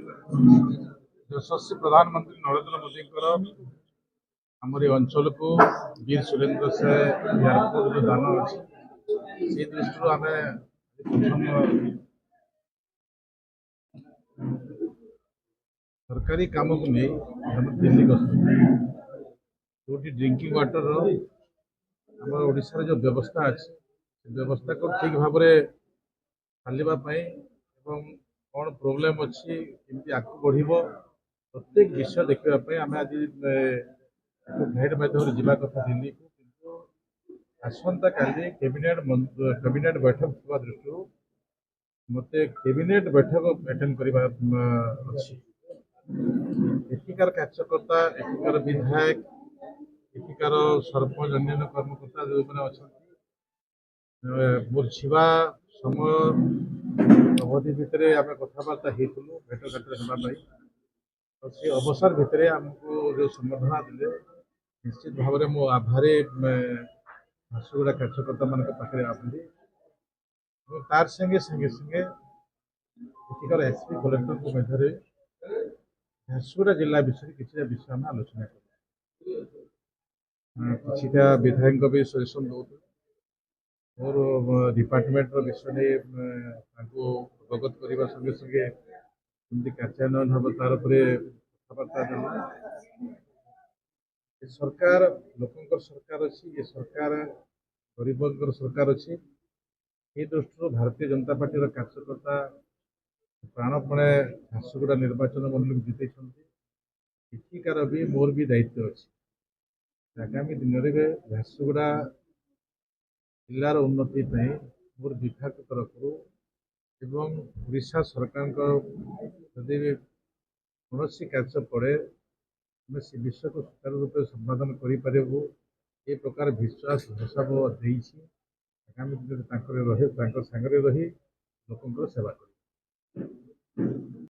यशस्वी प्रधानमंत्री नरेंद्र मोदी आमर ये अंचल को वीर सुरेंद्र से एयरपोर्ट जो दान अच्छी से दृष्टि आम प्रथम सरकारी काम को नहीं दिल्ली गस्त जो ड्रिंकिंग वाटर आम ओडार जो व्यवस्था अच्छी व्यवस्था को ठीक भाव चलवाई कौन प्रोब्लेम अच्छी कमी आगे बढ़ प्रत्येक विषय देखापी आम आज फ्लाइट माध्यम जावा कथा दिल्ली को किंतु आसंता काली कैबिनेट बैठक थी दृष्टि मत कैबिनेट बैठक अटेंड करवा अच्छी एठिकार कार्यकर्ता एठिकार विधायक एठिकार सरपंच अन्य कर्मकर्ता जो मैंने अच्छा मोर छिवा समय अवधि भितर आम कथबार्ता होलु भेटघाट होगापी से अवसर भितर आमको जो संबर्धना देते निश्चित भाव में मो आभारी झारसुगुड़ा कार्यकर्ता मान पाखे आसली तार संगे संगे संगे एठिकार एसपी कलेक्टर मध्य झारसुगुड़ा जिला विषय किसी विषय आम आलोचना कर किसी विधायक भी सजेसन दौर मोर डिपार्टमेंट विषय अवगत करने संगे संगे कमी कार्यान्वयन हम तार कथबार्ता सरकार लोक सरकार अच्छी ये सरकार गरीब सरकार अच्छी ये दृष्टि भारतीय जनता पार्टी कार्यकर्ता प्राणपणे झारसुगुड़ा निर्वाचन मंडल जीते एठिकार भी मोर भी दायित्व अच्छी आगामी दिन में झारसुगुड़ा जिलार उन्नति मोर विभाग तरफ एवं ओडिशा सरकार जदि कौन कार्य पड़े आम से विषय को सुचारू रूप संपादन करूँ ये प्रकार विश्वास हिसाब आगामी दिन में रही लोक सेवा कर